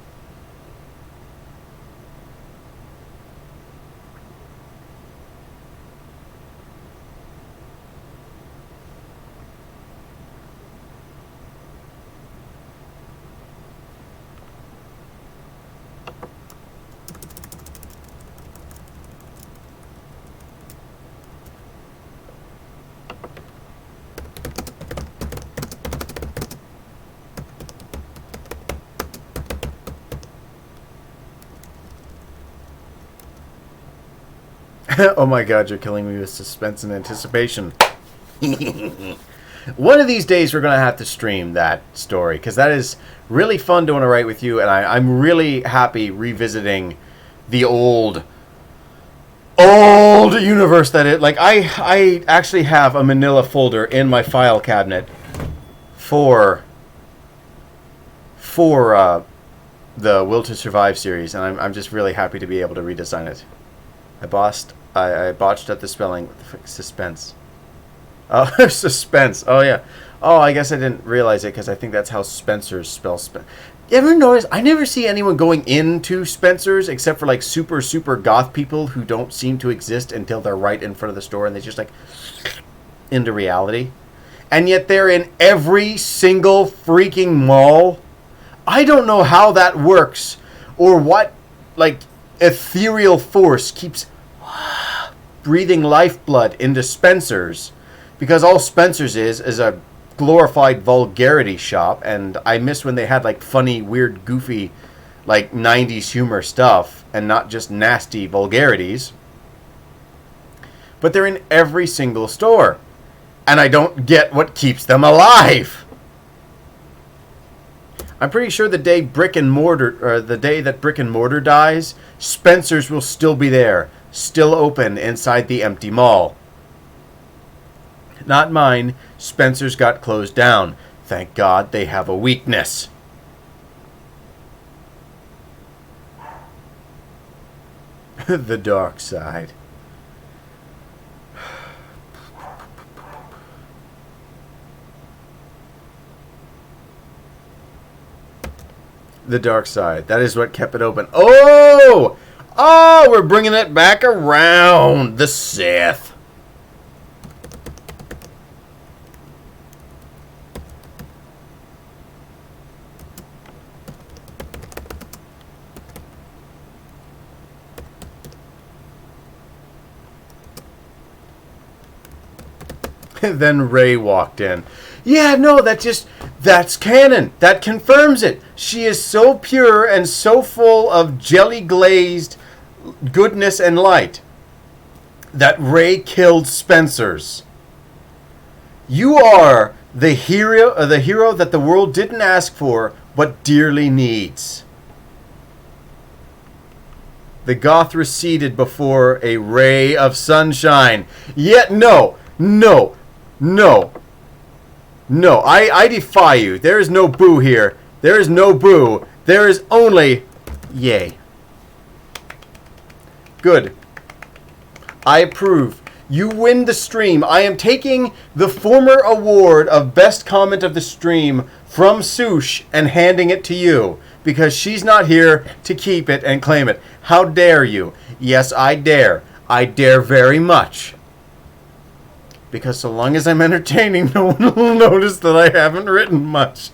Oh my god, you're killing me with suspense and anticipation. One of these days we're going to have to stream that story, because that is really fun to want to write with you, and I'm really happy revisiting the old universe that it... Like, I actually have a manila folder in my file cabinet for the Will to Survive series, and I'm just really happy to be able to redesign it. I botched at the spelling. What the frick? Suspense. Oh, suspense. Oh, yeah. Oh, I guess I didn't realize it because I think that's how Spencer's spell You ever notice? I never see anyone going into Spencer's except for like super, super goth people who don't seem to exist until they're right in front of the store and they just like into reality. And yet they're in every single freaking mall. I don't know how that works or what like ethereal force keeps breathing lifeblood into Spencer's, because all Spencer's is a glorified vulgarity shop, and I miss when they had like funny, weird, goofy, like 90s humor stuff and not just nasty vulgarities. But they're in every single store, and I don't get what keeps them alive. I'm pretty sure the day that Brick and Mortar dies, Spencer's will still be there, still open inside the empty mall. Not mine. Spencer's got closed down. Thank God they have a weakness. The dark side. The dark side. That is what kept it open. Oh! Oh, we're bringing it back around. The Sith. Then Rey walked in. Yeah, no, that's canon. That confirms it. She is so pure and so full of jelly-glazed goodness and light that Rey killed Spencer's. You are the hero that the world didn't ask for, but dearly needs. The goth receded before a ray of sunshine. Yet no, no, no, no. I defy you. There is no boo here. There is no boo. There is only yay. Good. I approve. You win the stream. I am taking the former award of best comment of the stream from Sush and handing it to you because she's not here to keep it and claim it. How dare you? Yes, I dare. I dare very much. Because so long as I'm entertaining, no one will notice that I haven't written much.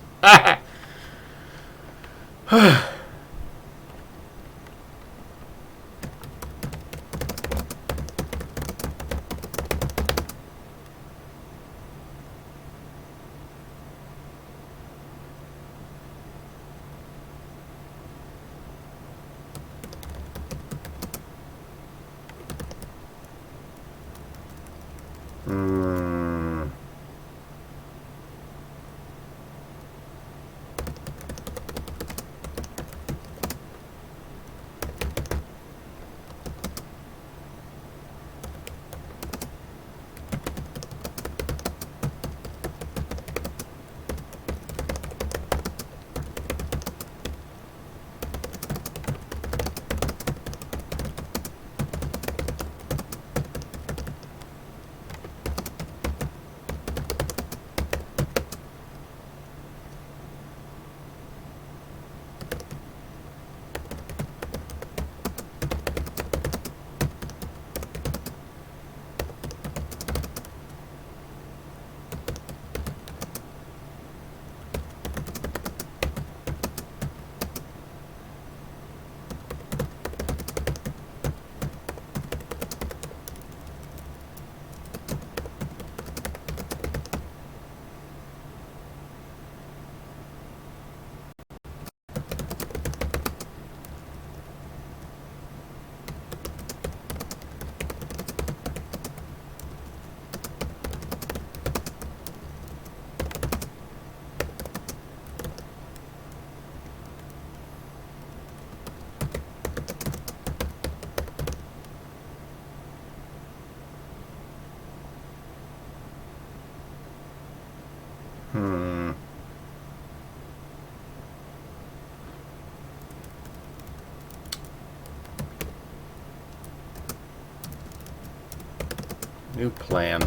New plan.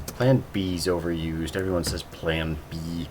Plan B's overused. Everyone says Plan B.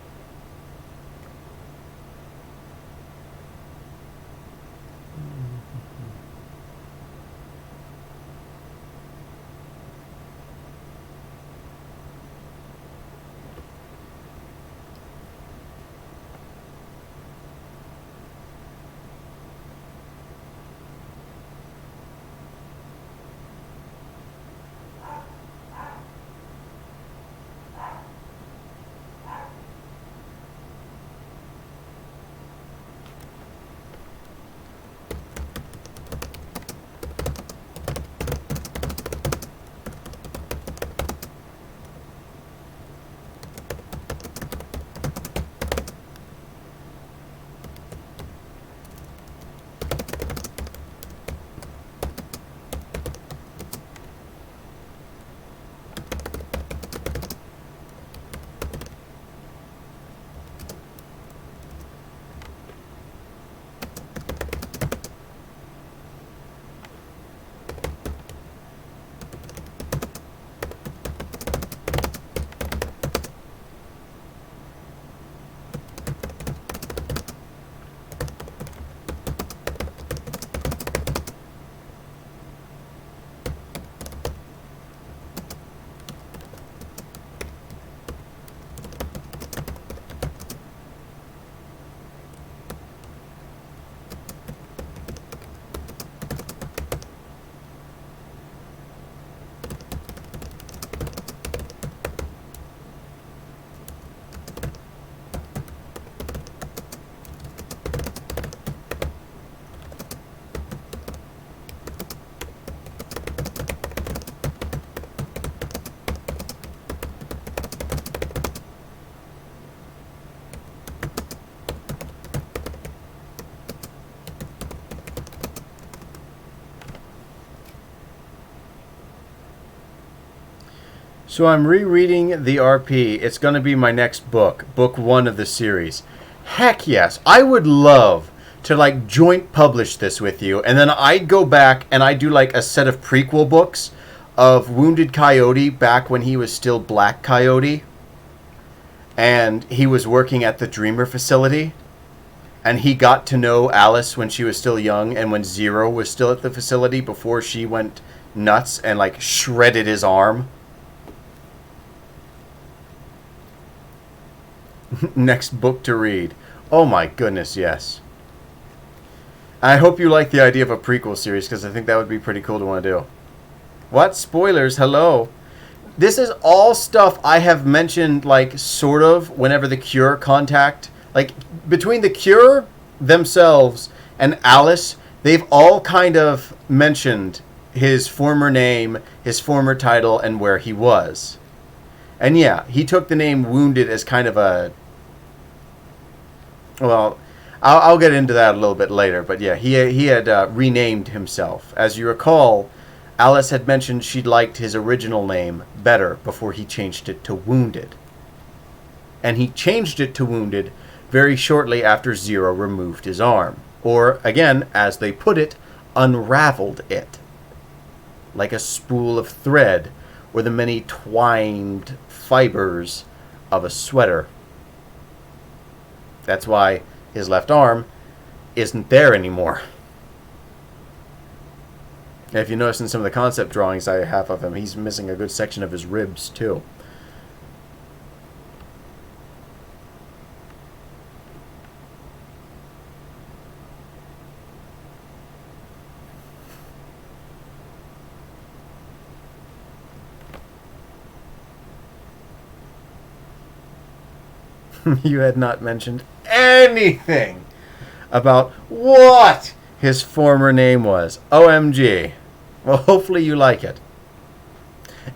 So I'm rereading the RP. It's going to be my next book, book 1 of the series. Heck yes, I would love to like joint publish this with you, and then I'd go back and I'd do like a set of prequel books of Wounded Coyote back when he was still Black Coyote, and he was working at the Dreamer facility, and he got to know Alice when she was still young and when Zero was still at the facility before she went nuts and like shredded his arm. Next book to read. Oh my goodness, yes. I hope you like the idea of a prequel series, because I think that would be pretty cool to want to do. What? Spoilers? Hello? This is all stuff I have mentioned, like, sort of, whenever the Cure contact. Like, between the Cure themselves and Alice, they've all kind of mentioned his former name, his former title, and where he was. And yeah, he took the name Wounded as kind of a... Well, I'll get into that a little bit later, but yeah, he had renamed himself. As you recall, Alice had mentioned she liked his original name better before he changed it to Wounded. And he changed it to Wounded very shortly after Zero removed his arm. Or, again, as they put it, unraveled it. Like a spool of thread, or the many twined fibers of a sweater. That's why his left arm isn't there anymore. And if you notice in some of the concept drawings I have of him, he's missing a good section of his ribs too. You had not mentioned anything about what his former name was. OMG. Well, hopefully you like it.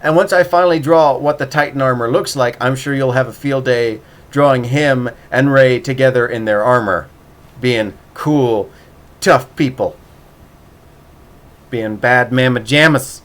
And once I finally draw what the Titan armor looks like, I'm sure you'll have a field day drawing him and Ray together in their armor. Being cool, tough people. Being bad mamma jammas.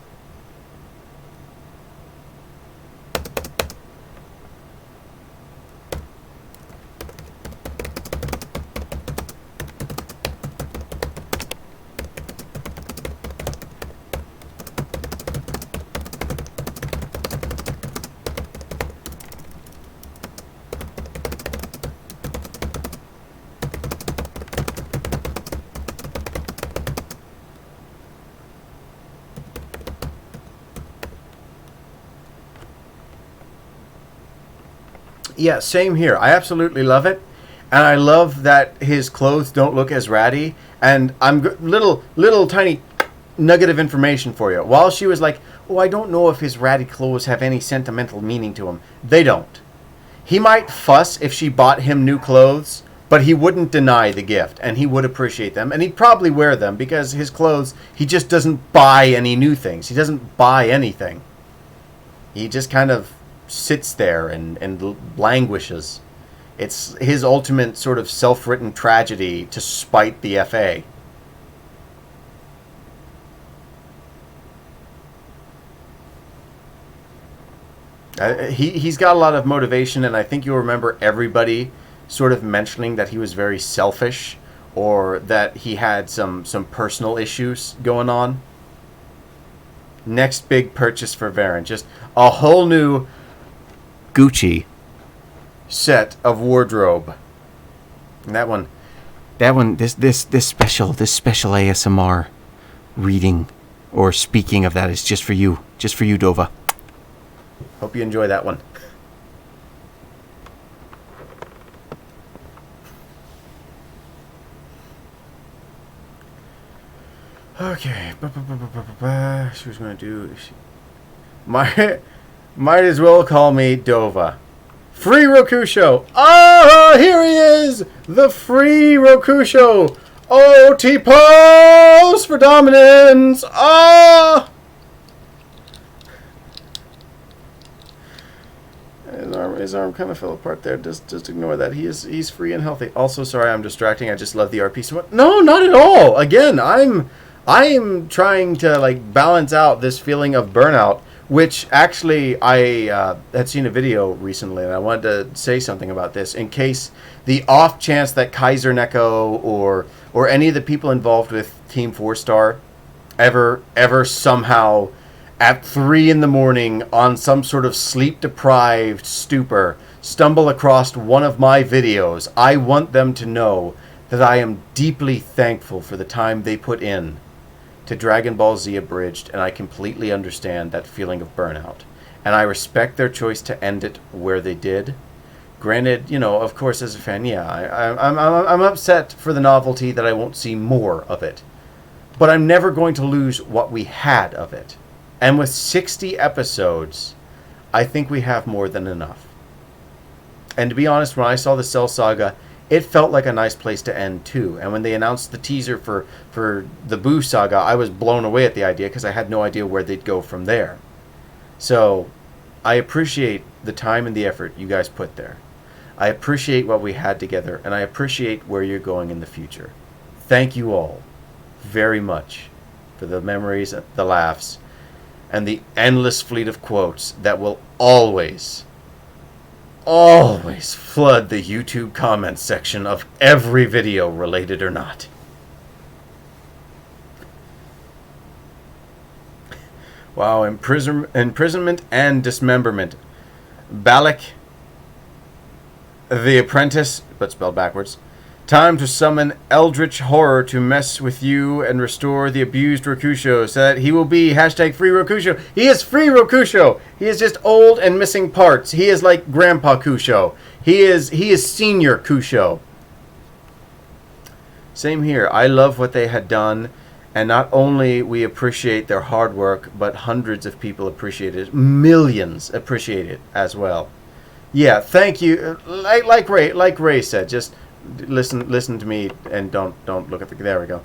Yeah, same here. I absolutely love it. And I love that his clothes don't look as ratty. And little tiny nugget of information for you. While she was like, oh, I don't know if his ratty clothes have any sentimental meaning to him. They don't. He might fuss if she bought him new clothes, but he wouldn't deny the gift. And he would appreciate them. And he'd probably wear them because his clothes, he just doesn't buy any new things. He doesn't buy anything. He just kind of sits there and languishes. It's his ultimate sort of self-written tragedy to spite the FA. He's got a lot of motivation, and I think you'll remember everybody sort of mentioning that he was very selfish or that he had some personal issues going on. Next big purchase for Varen. Just a whole new Gucci set of wardrobe. And this special ASMR reading or speaking of that is just for you, Dova. Hope you enjoy that one. Okay, she was going to do. Might as well call me Dova. Free Rokusho. Ah, here he is! The free Rokusho! Oh, T-pose for dominance! Ah! His arm kind of fell apart there. Just ignore that. He's free and healthy. Also, sorry, I'm distracting. I just love the RP so much. No, not at all. Again, I'm trying to like balance out this feeling of burnout Which actually, I had seen a video recently, and I wanted to say something about this in case the off chance that Kaiser Neko or any of the people involved with Team 4-Star ever somehow at 3 in the morning on some sort of sleep deprived stupor stumble across one of my videos. I want them to know that I am deeply thankful for the time they put in to Dragon Ball Z Abridged, and I completely understand that feeling of burnout. And I respect their choice to end it where they did. Granted, you know, of course, as a fan, yeah, I'm upset for the novelty that I won't see more of it. But I'm never going to lose what we had of it. And with 60 episodes, I think we have more than enough. And to be honest, when I saw the Cell Saga, it felt like a nice place to end too. And when they announced the teaser for the Boo Saga, I was blown away at the idea because I had no idea where they'd go from there. So I appreciate the time and the effort you guys put there. I appreciate what we had together, and I appreciate where you're going in the future. Thank you all very much for the memories, the laughs, and the endless fleet of quotes that will always flood the YouTube comments section of every video, related or not. Wow, imprisonment and dismemberment. Balak the Apprentice, but spelled backwards. Time to summon Eldritch Horror to mess with you and restore the abused Rokusho so that he will be hashtag free Rokusho. He is free Rokusho. He is just old and missing parts. He is like Grandpa Kusho. He is senior Kusho. Same here. I love what they had done, and not only we appreciate their hard work, but hundreds of people appreciate it. Millions appreciate it as well. Yeah, thank you. Like Ray said, just listen to me and don't look at the. There we go.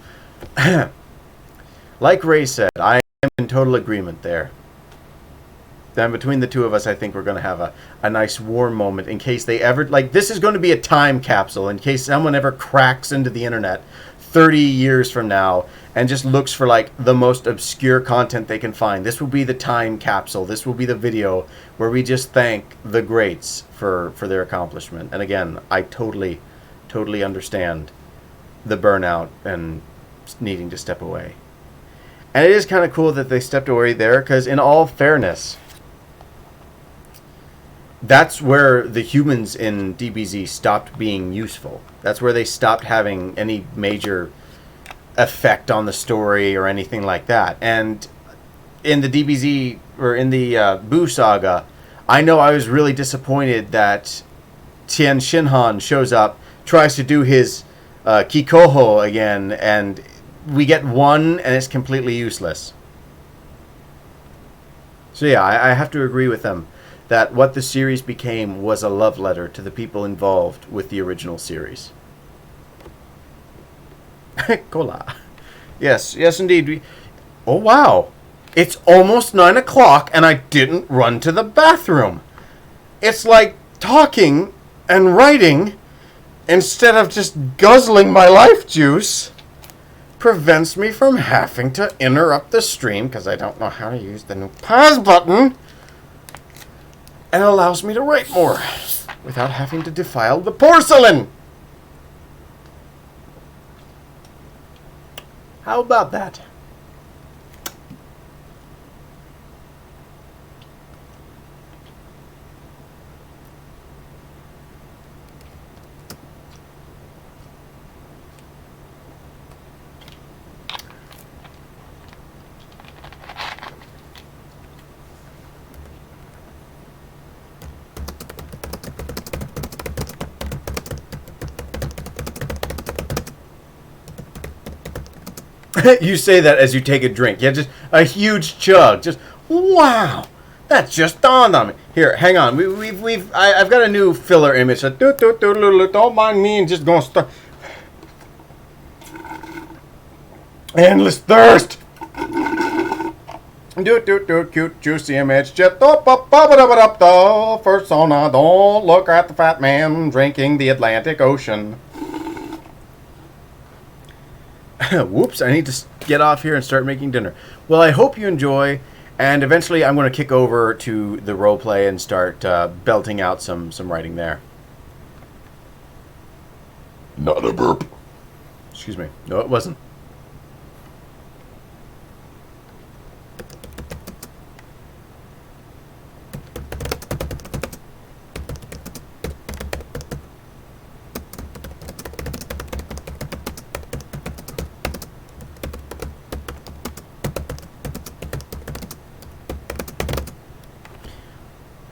Like Ray said, I am in total agreement there. Then between the two of us, I think we're going to have a nice warm moment in case they ever, like, this is going to be a time capsule in case someone ever cracks into the internet 30 years from now and just looks for, like, the most obscure content they can find. This will be the time capsule. This will be the video where we just thank the greats for their accomplishment. And again, I totally understand the burnout and needing to step away. And it is kind of cool that they stepped away there, because in all fairness, that's where the humans in DBZ stopped being useful. That's where they stopped having any major effect on the story or anything like that. And in the DBZ, or in the Boo Saga, I know I was really disappointed that Tien Shinhan shows up, tries to do his Kikoho again, and we get one, and it's completely useless. So yeah, I have to agree with them that what the series became was a love letter to the people involved with the original series. Cola. Yes, indeed. Oh, wow. It's almost 9 o'clock, and I didn't run to the bathroom. It's like talking and writing, instead of just guzzling my life juice, prevents me from having to interrupt the stream, because I don't know how to use the new pause button, and allows me to write more without having to defile the porcelain. How about that? You say that as you take a drink. Yeah, just a huge chug. Just, wow. That just dawned on me. Here, hang on. I've got a new filler image. So don't mind me, and just gonna start. Endless thirst. Cute, juicy image. Just persona. Don't look at the fat man drinking the Atlantic Ocean. Whoops, I need to get off here and start making dinner. Well, I hope you enjoy, And eventually I'm going to kick over to the roleplay and start belting out some writing there. Not a burp. Excuse me. No, it wasn't.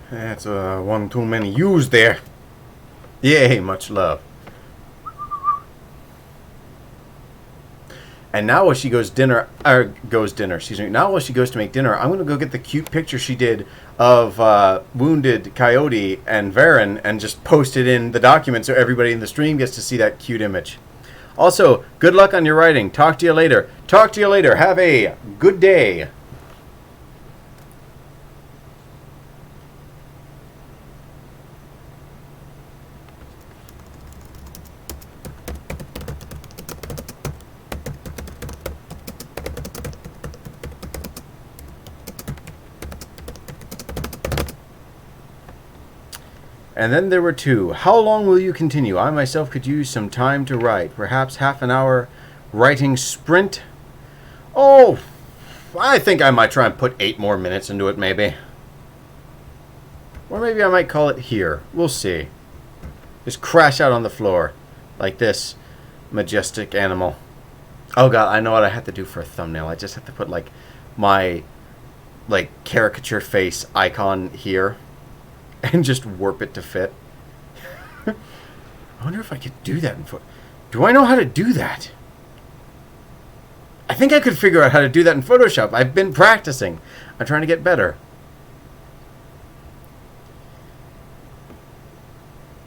That's one too many U's there. Yay, much love. And now while she goes dinner, excuse me. Now while she goes to make dinner, I'm gonna go get the cute picture she did of wounded Coyote and Varen and just post it in the document so everybody in the stream gets to see that cute image. Also, good luck on your writing. Talk to you later. Talk to you later. Have a good day. And then there were two. How long will you continue? I myself could use some time to write. Perhaps half an hour writing sprint. Oh, I think I might try and put 8 more minutes into it, maybe. Or maybe I might call it here. We'll see. Just crash out on the floor. Like this majestic animal. Oh god, I know what I have to do for a thumbnail. I just have to put like my caricature face icon here. And just warp it to fit. I wonder if I could do that in Photoshop. Do I know how to do that? I think I could figure out how to do that in Photoshop. I've been practicing. I'm trying to get better.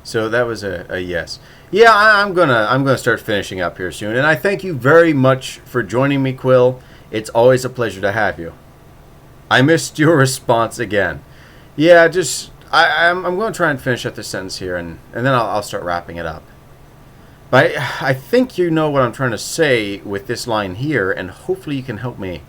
So that was a yes. Yeah, I'm gonna start finishing up here soon. And I thank you very much for joining me, Quill. It's always a pleasure to have you. I missed your response again. Yeah, just... I'm going to try and finish up this sentence here, and then I'll start wrapping it up. But I think you know what I'm trying to say with this line here, and hopefully you can help me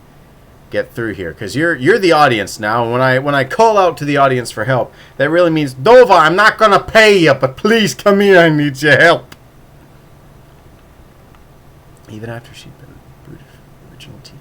get through here, because you're the audience now. And when I call out to the audience for help, that really means, Dova, I'm not going to pay you, but please come here, I need your help. Even after she'd been booted from the original team.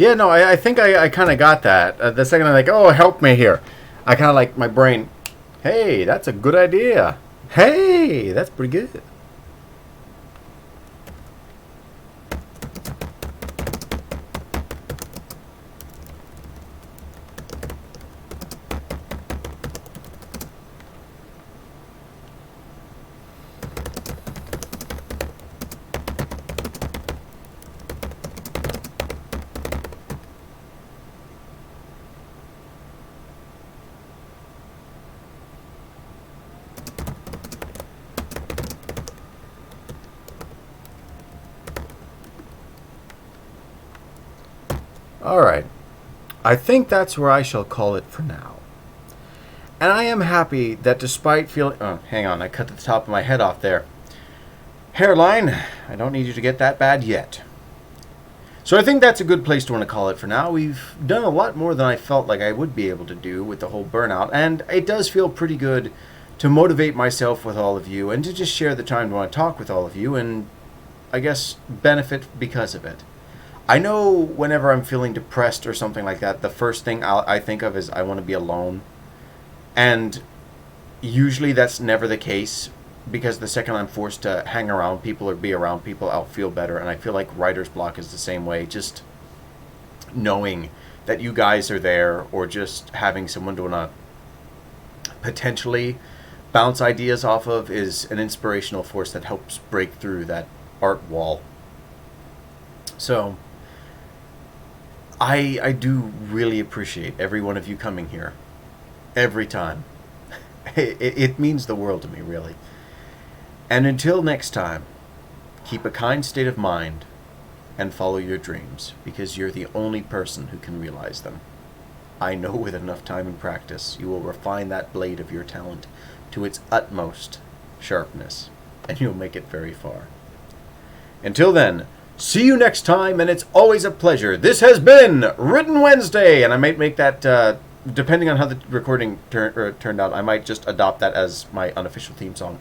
Yeah, no, I think I kind of got that. The second I'm like, oh, help me here. I kind of like my brain, hey, that's a good idea. Hey, that's pretty good. Alright, I think that's where I shall call it for now. And I am happy that despite feeling... Oh, hang on, I cut the top of my head off there. Hairline, I don't need you to get that bad yet. So I think that's a good place to want to call it for now. We've done a lot more than I felt like I would be able to do with the whole burnout, and it does feel pretty good to motivate myself with all of you and to just share the time to want to talk with all of you and, I guess, benefit because of it. I know whenever I'm feeling depressed or something like that, the first thing I think of is I want to be alone. And usually that's never the case, because the second I'm forced to hang around people or be around people, I'll feel better. And I feel like writer's block is the same way. Just knowing that you guys are there, or just having someone to potentially bounce ideas off of, is an inspirational force that helps break through that art wall. So I do really appreciate every one of you coming here every time. It means the world to me, really. And until next time, keep a kind state of mind and follow your dreams, because you're the only person who can realize them. I know with enough time and practice, you will refine that blade of your talent to its utmost sharpness, and you'll make it very far. Until then, see you next time, and it's always a pleasure. This has been Written Wednesday, and I might make that, depending on how the recording turned out, I might just adopt that as my unofficial theme song.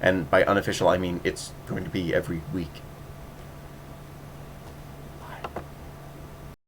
And by unofficial, I mean it's going to be every week.